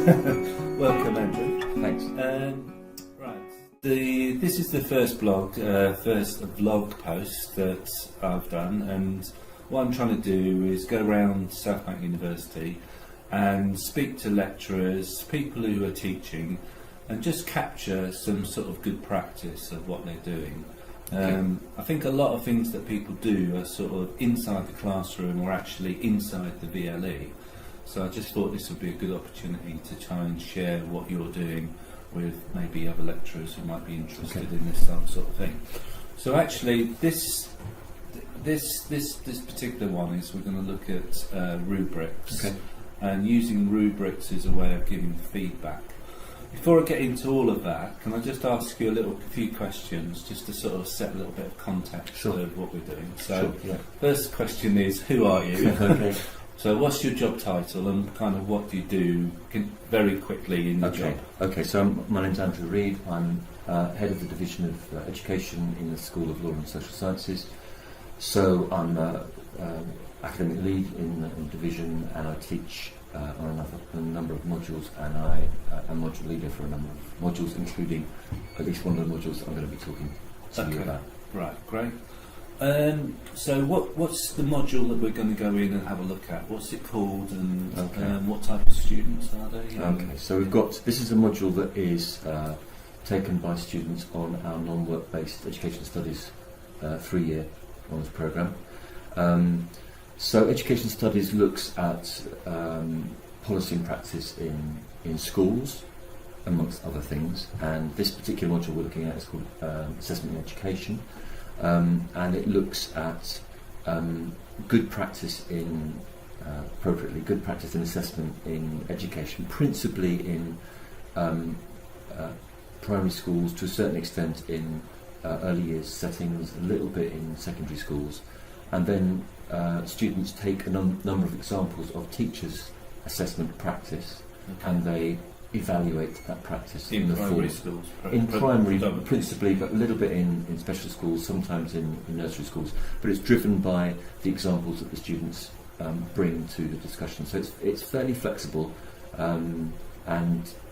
Welcome, Andrew. Thanks. Right. This is the first vlog post that I've done, and what I'm trying to do is go around Southbank University and speak to lecturers, people who are teaching, and just capture some sort of good practice of what they're doing. I think a lot of things that people do are sort of inside the classroom or actually inside the VLE. So I just thought this would be a good opportunity to try and share what you're doing with maybe other lecturers who might be interested in this sort of thing. So actually, this particular one is we're going to look at rubrics, and using rubrics as a way of giving feedback. Before I get into all of that, can I just ask you a few questions just to sort of set a little bit of context of what we're doing? So, first question is, who are you? So what's your job title and kind of what do you do very quickly in your job? Okay, so my name's Andrew Reid. I'm head of the Division of Education in the School of Law and Social Sciences. So I'm academic lead in the division, and I teach on a number of modules, and I am module leader for a number of modules, including at least one of the modules that I'm going to be talking to you about. Right, great. So what's the module that we're going to go in and have a look at? What's it called, and what type of students are they? Okay, so we've got, this is a module that is taken by students on our non-work based education studies 3-year honours programme. So education studies looks at policy and practice in schools, amongst other things, and this particular module we're looking at is called Assessment in Education. And it looks at good practice in appropriately good practice in assessment in education, principally in primary schools, to a certain extent in early years settings, a little bit in secondary schools, and then students take a number of examples of teachers' assessment practice, and they evaluate that practice in the primary form. schools, in primary principally, but a little bit in special schools, sometimes in nursery schools, but it's driven by the examples that the students bring to the discussion. So it's fairly flexible, and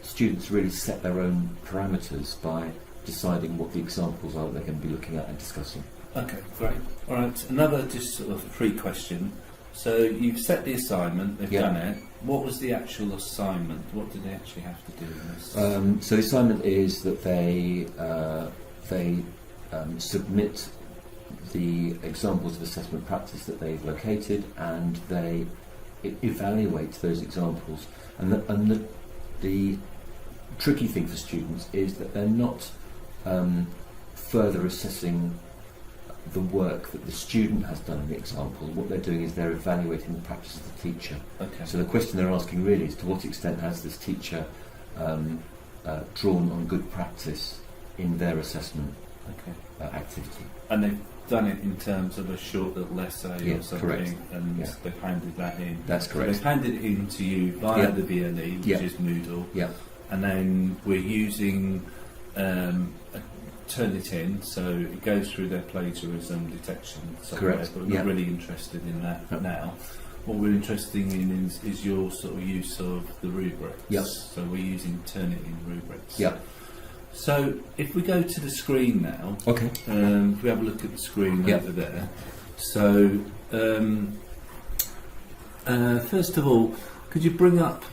students really set their own parameters by deciding what the examples are that they're going to be looking at and discussing. Okay, great. All right, another just sort of pre-question. So you've set the assignment, they've done it. What was the actual assignment? What did they actually have to do in this? So the assignment is that they submit the examples of assessment practice that they've located, and they evaluate those examples. And the tricky thing for students is that they're not further assessing the work that the student has done in the example. What they're doing is they're evaluating the practice of the teacher. So the question they're asking really is, to what extent has this teacher drawn on good practice in their assessment activity? And they've done it in terms of a short little essay or something, correct. And they've handed that in. That's correct. So they've handed it in to you via the VLE, which is Moodle, and then we're using a Turnitin, so it goes through their plagiarism detection software. Correct. But we're not really interested in that now. What we're interested in is your sort of use of the rubrics. So we're using Turnitin rubrics. So if we go to the screen now, if we have a look at the screen over there. So first of all, could you bring up?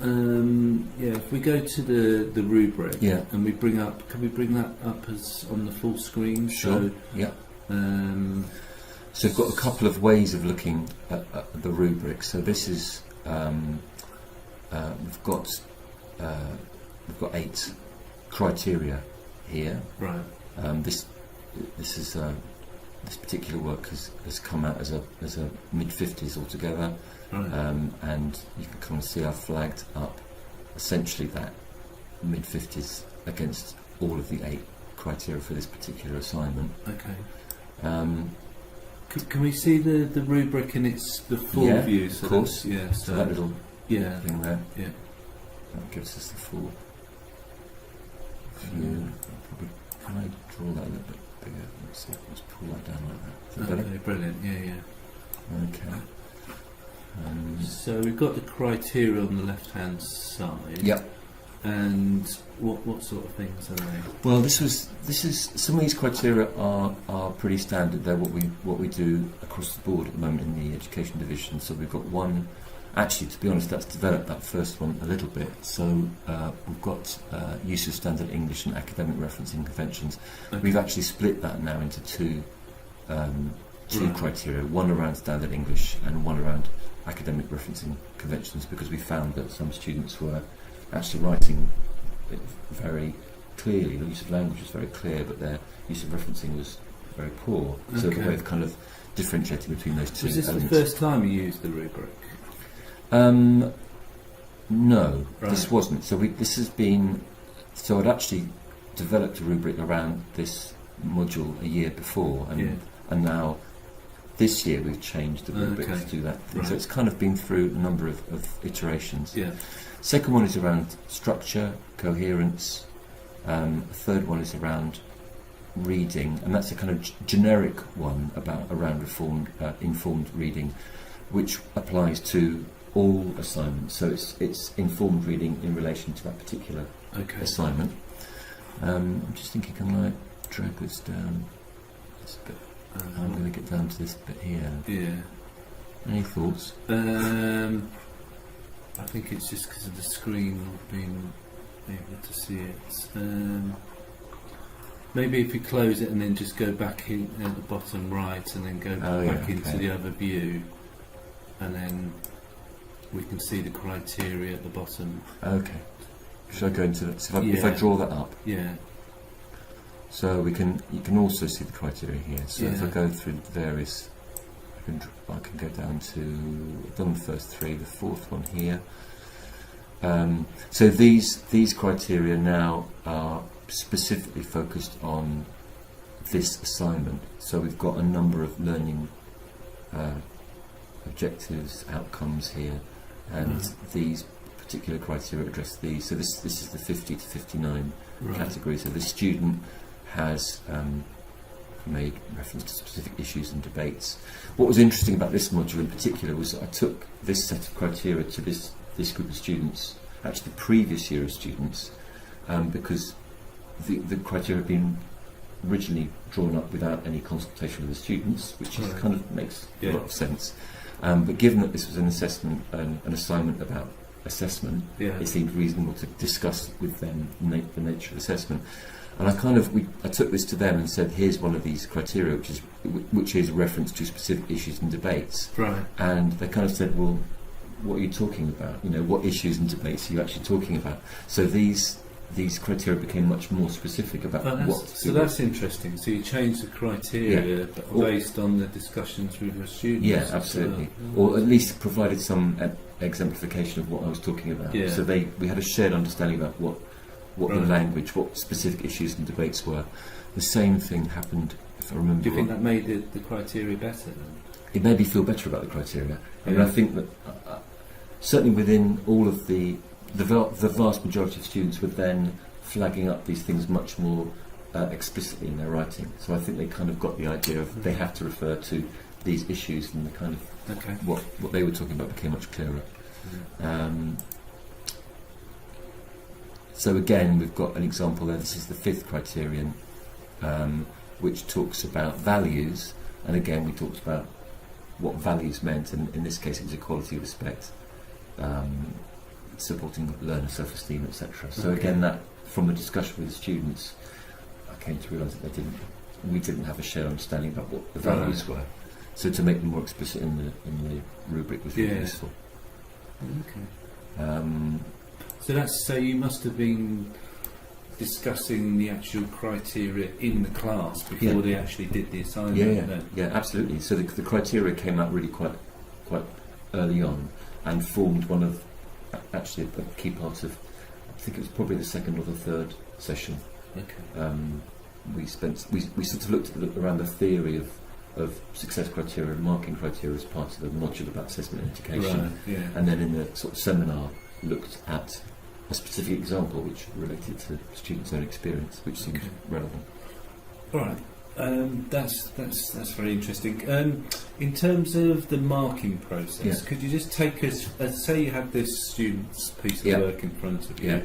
If we go to the rubric, and can we bring that up as on the full screen? Sure. So we've got a couple of ways of looking at the rubric. So this is we've got 8 criteria here. Right. This particular work has come out as a mid-50s altogether. And you can kind of see I've flagged up essentially that mid-50s against all of the 8 criteria for this particular assignment. Can we see the rubric in the full view? So of course. So that little thing there. That gives us the full view. Can I draw that a little bit bigger? Let's pull that down like that. Is that better? Brilliant. Okay. So we've got the criteria on the left-hand side. Yep. And what sort of things are they? Well, this is some of these criteria are pretty standard. They're what we do across the board at the moment in the education division. So we've got one. Actually, to be honest, that's developed that first one a little bit. So we've got use of standard English and academic referencing conventions. Okay. We've actually split that now into two Right. criteria. One around standard English and one around academic referencing conventions, because we found that some students were actually writing it very clearly. The use of language was very clear, but their use of referencing was very poor. So Okay. a way of kind of differentiating between those two Was this elements. the first time you used the rubric? No, Right. this wasn't. This has been. So I'd actually developed a rubric around this module a year before, and now this year we've changed the rubric Okay. to do that thing. Right. So it's kind of been through a number of iterations. Yeah. Second one is around structure, coherence. Third one is around reading, and that's a kind of generic one around informed reading, which applies to all assignments. So it's informed reading in relation to that particular assignment. I'm just thinking, can I drag this down? This bit. I'm going to get down to this bit here. Yeah. Any thoughts? I think it's just because of the screen not being able to see it. Maybe if you close it and then just go back in at the bottom right and then go back into the other view, and then we can see the criteria at the bottom. Okay. Should I go into that? So if I draw that up, Yeah. so you can also see the criteria here. So if I Yeah. go through the various, I can go down to, I've done the first three, the fourth one here. So these criteria now are specifically focused on this assignment. So we've got a number of learning objectives, outcomes here, and these particular criteria address these. So this is the 50 to 59 category. So the student has made reference to specific issues and debates. What was interesting about this module in particular was that I took this set of criteria to this group of students, actually the previous year of students, because the criteria had been originally drawn up without any consultation with the students, which is kind of makes a lot of sense. But given that this was an assessment, an assignment about assessment, it seemed reasonable to discuss with them the nature of assessment. And I took this to them and said, here's one of these criteria, which is reference to specific issues and debates. Right. And they kind of said, well, what are you talking about? You know, what issues and debates are you actually talking about? So these criteria became much more specific about what. So that's interesting. So you changed the criteria based on the discussions with your students. Yeah, absolutely. Or at least provided some exemplification of what I was talking about. Yeah. So we had a shared understanding about what the language, what specific issues and debates were. The same thing happened, if I remember. Do you think that made the criteria better then? It made me feel better about the criteria. I mean, I think that certainly within all of the vast majority of students were then flagging up these things much more explicitly in their writing. So I think they kind of got the idea of they have to refer to these issues, and the kind of what they were talking about became much clearer. So again, we've got an example there. This is the fifth criterion, which talks about values, and again we talked about what values meant, and in this case it was equality, respect, supporting learner self-esteem, etc. So again, that from a discussion with the students, I came to realise that we didn't have a shared understanding about what the values were. So to make them more explicit in the rubric was really useful. Okay. So you must have been discussing the actual criteria in the class before they actually did the assignment. Yeah, absolutely. So the criteria came out really quite early on, and formed one of actually a key part of, I think it was probably the second or the third session. Okay. We sort of looked around the theory of success criteria and marking criteria as part of the module about assessment and education, and then in the sort of seminar looked at a specific example which related to students' own experience, which seemed relevant. All right. That's very interesting. In terms of the marking process, Yeah. could you just take us? Say you had this student's piece of Yeah. work in front of you. Yeah.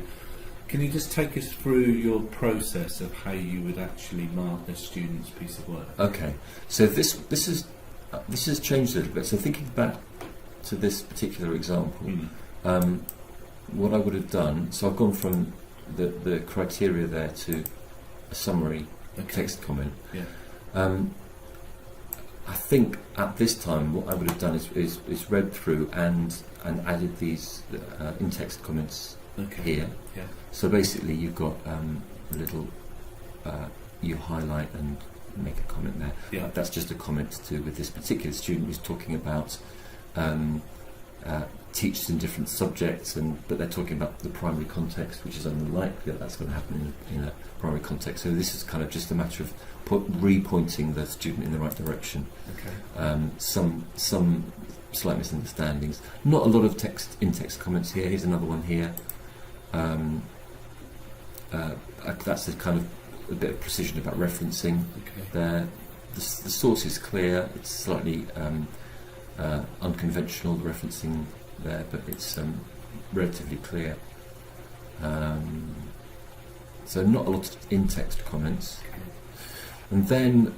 Can you just take us through your process of how you would actually mark a student's piece of work? Okay, so this has changed a little bit. So thinking back to this particular example, what I would have done. So I've gone from the criteria there to a summary text comment. Yeah. I think at this time what I would have done is read through and added these in-text comments here. Yeah. So basically you've got a little, you highlight and make a comment there. Yeah. That's just a comment to do with this particular student who's talking about teachers in different subjects, but they're talking about the primary context, which is unlikely that that's going to happen in a primary context. So this is kind of just a matter of re-pointing the student in the right direction. Okay. Some slight misunderstandings. Not a lot of in-text comments here. Here's another one here. That's a kind of a bit of precision about referencing. Okay. There, the source is clear. It's slightly unconventional, the referencing there, but it's relatively clear. So not a lot of in-text comments. Okay. And then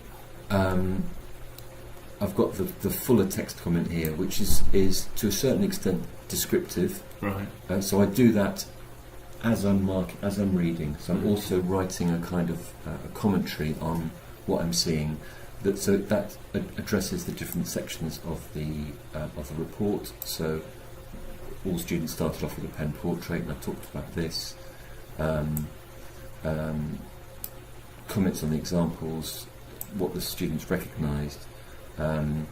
I've got the fuller text comment here, which is to a certain extent descriptive. Right. So I do that as I'm reading. So I'm also writing a kind of a commentary on what I'm seeing. That addresses the different sections of the report. So all students started off with a pen portrait, and I talked about this. Comments on the examples, what the students recognised, and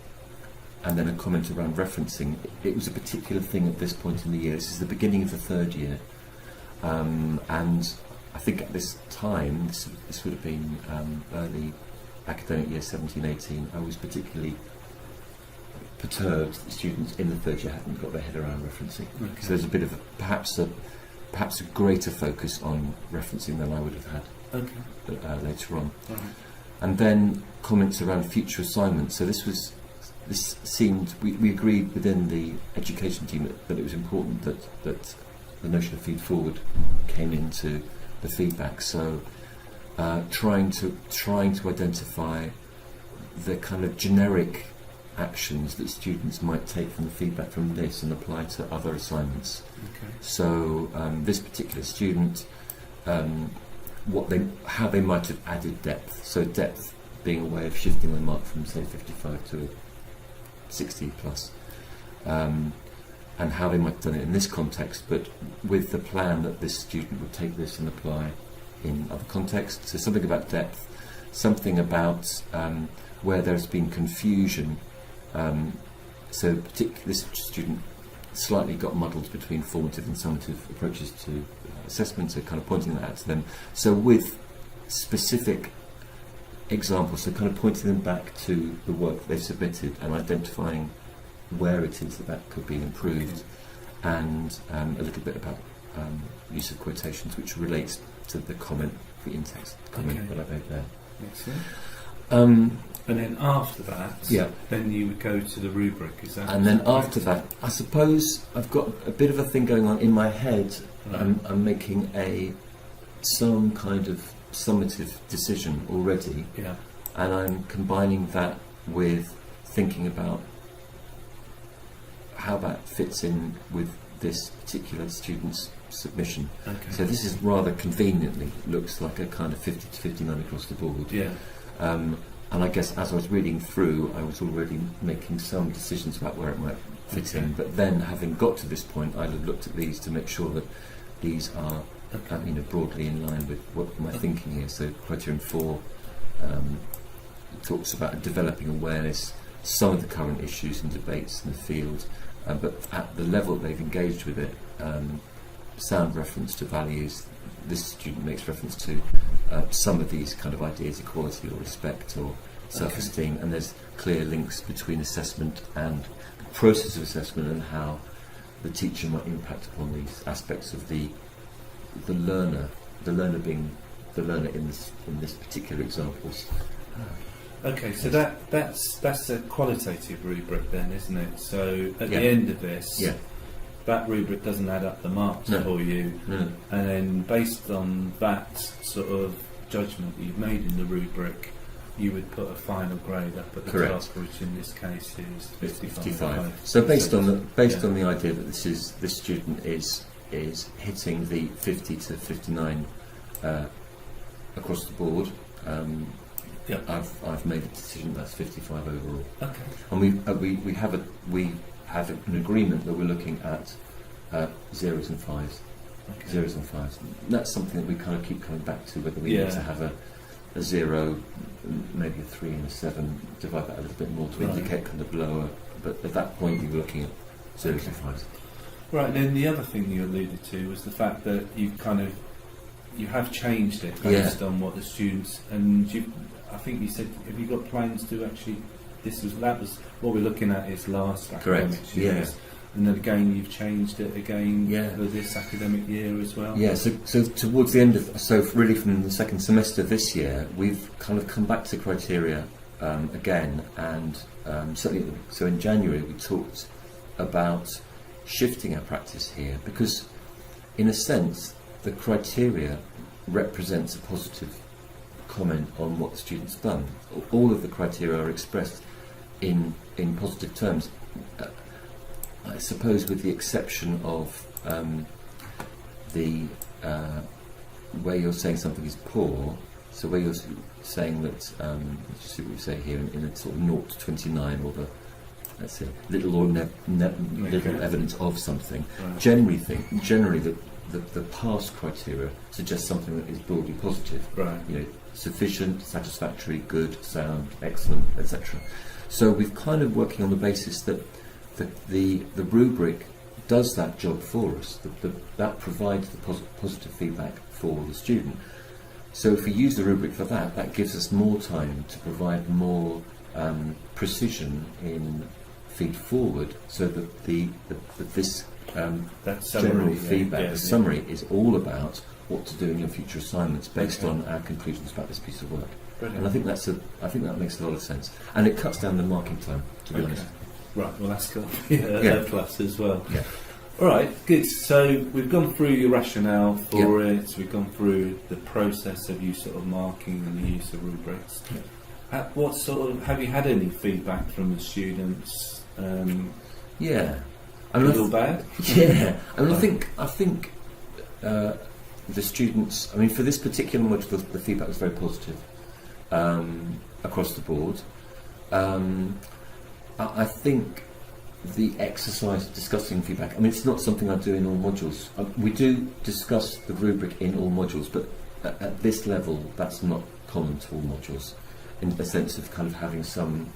then a comment around referencing. It was a particular thing at this point in the year. This is the beginning of the third year, and I think at this time, this would have been early academic year 17-18, I was particularly perturbed that the students in the third year hadn't got their head around referencing. Okay. So there's a bit of perhaps a greater focus on referencing than I would have had later on. Right. And then comments around future assignments. So this seemed, we agreed within the education team that it was important that the notion of feed forward came into the feedback. So trying to identify the kind of generic actions that students might take from the feedback from this and apply to other assignments. Okay. So this particular student, how they might have added depth. So depth being a way of shifting the mark from say 55 to 60 plus, and how they might have done it in this context, but with the plan that this student would take this and apply in other contexts. So something about depth, something about where there's been confusion. So particularly this student slightly got muddled between formative and summative approaches to assessment, so kind of pointing that out to them. So with specific examples, so kind of pointing them back to the work they've submitted and identifying where it is that could be improved, and a little bit about use of quotations, which relates to the comment, the in-text comment that I made there. Excellent. And then after that, Yeah. then you would go to the rubric, is that? And then after that, I suppose I've got a bit of a thing going on in my head. Right. I'm making some kind of summative decision already, Yeah. and I'm combining that with thinking about how that fits in with this particular student's submission. Okay. So this is rather conveniently looks like a kind of 50 to 59 across the board. Yeah. And I guess as I was reading through, I was already making some decisions about where it might fit in. But then, having got to this point, I'd have looked at these to make sure that these are, broadly in line with what my thinking here. So, criterion 4 talks about developing awareness, some of the current issues and debates in the field, but at the level they've engaged with it, sound reference to values. This student makes reference to some of these kind of ideas, equality or respect or self-esteem, and there's clear links between assessment and the process of assessment and how the teacher might impact upon these aspects of the learner being the learner in this particular examples, Okay, so that's a qualitative rubric then, isn't it? So at the Yeah. end of this, Yeah. that rubric doesn't add up the marks No. for you, No. and then based on that sort of judgment that you've made in the rubric, you would put a final grade up at the Correct. top, which in this case is 55. 55. So based on Yeah. the idea that this student is hitting the 50 to 59 across the board, Yeah. I've made a decision that's 55 overall. Okay. And we have an agreement that we're looking at zeros and fives. Okay. Zeros and fives. And that's something that we kind of keep coming back to, whether we Yeah. need to have a 0, maybe a 3 and a 7, divide that a little bit more to Right. indicate kind of lower. But at that point, we were looking at zeros and fives. Right, and then the other thing you alluded to was the fact that you have changed it based on what the students, and I think you said, have you got plans to actually, that was what we're looking at is last academic year. Yeah. And then again you've changed it again Yeah. for this academic year as well. Yeah, so towards the end of, so really from the second semester this year, we've kind of come back to criteria again, and certainly, so in January we talked about shifting our practice here, because in a sense the criteria represents a positive comment on what the student's done. All of the criteria are expressed in positive terms. I suppose with the exception of the where you're saying something is poor, so where you're saying that, let's just see what we say here, in a sort of 0 to 29, or the, let's say, little or little evidence of something. Right. Generally the pass criteria suggests something that is broadly positive. Right. You know, sufficient, satisfactory, good, sound, excellent, etc. So we've kind of working on the basis that the rubric does that job for us. That provides the positive feedback for the student. So if we use the rubric for that, that gives us more time to provide more precision in feed forward, so that this That summary, general yeah, feedback, yeah, the yeah. summary, is all about what to do in your future assignments based Okay. on our conclusions about this piece of work. Brilliant. And I think that makes a lot of sense, and it cuts down the marking time, to be Okay. honest. Right, well that's good. Yeah. A plus as well. Yeah. All right, good. So we've gone through your rationale for it. We've gone through the process of you sort of marking and the use of rubrics. Yeah. What sort of, have you had any feedback from the students? Yeah, I mean, Good or bad? yeah. I mean, I think the students. I mean, for this particular module, the feedback was very positive across the board. I think the exercise of discussing feedback, I mean, it's not something I do in all modules. We do discuss the rubric in all modules, but at this level, that's not common to all modules, in the sense of kind of having some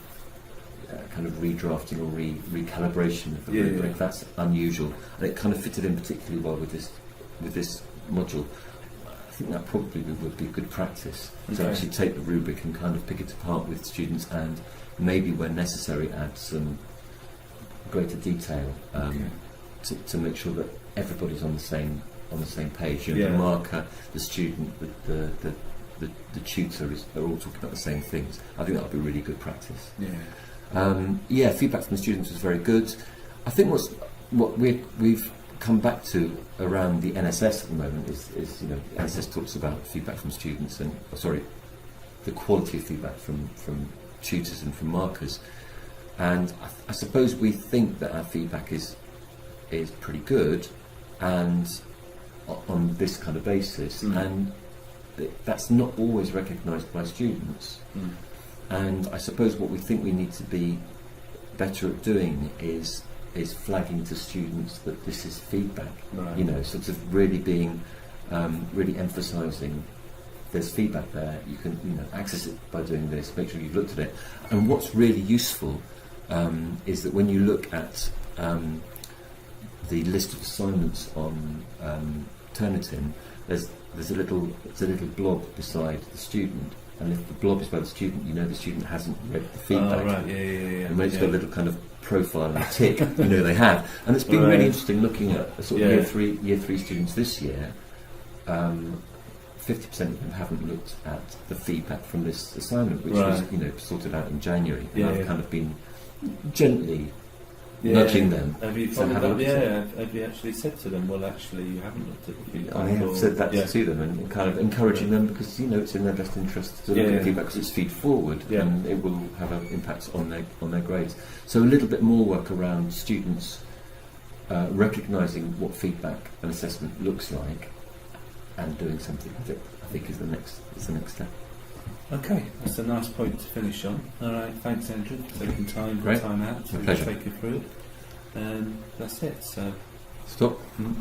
kind of redrafting or recalibration of the rubric. Yeah. That's unusual, and it kind of fitted in particularly well with this module. I think that probably would be good practice to Okay. actually take the rubric and kind of pick it apart with students, and maybe when necessary add some greater detail to make sure that everybody's on the same page. You know, Yeah. the marker, the student, the tutor are all talking about the same things. I think that would be really good practice. Yeah. Feedback from the students was very good. I think what we've come back to around the NSS at the moment is you know, NSS talks about feedback from students and the quality of feedback from tutors and from markers, and I suppose we think that our feedback is pretty good, and on this kind of basis, and that's not always recognised by students. And I suppose what we think we need to be better at doing is flagging to students that this is feedback. Right. You know, sort of really being, really emphasising there's feedback there. You can, you know, access it by doing this. Make sure you've looked at it. And what's really useful is that when you look at the list of assignments on Turnitin, there's a little blob beside the student. And if the blob is by the student, you know the student hasn't read the feedback. Oh, right. Yeah. And when it's got a little kind of profile and a tick, you know they have. And it's been really interesting looking at sort of year three students this year, 50% of them haven't looked at the feedback from this assignment, which Right. was sorted out in January. And Yeah, I've yeah. kind of been gently nudging them. Have you to followed have a up? look at it. Yeah. Have you actually said to them, well, actually, you haven't looked at the feedback? I have said that Yeah. to them and kind of encouraging them because it's in their best interest to look Yeah. at feedback because it's feed forward Yeah. and it will have an impact on their grades. So a little bit more work around students recognising what feedback and assessment looks like and doing something with it. I think is the next step. Okay, that's a nice point to finish on. All right, thanks, Andrew, for taking time Great. out to My pleasure. take you through it. And that's it. So. Stop. Mm.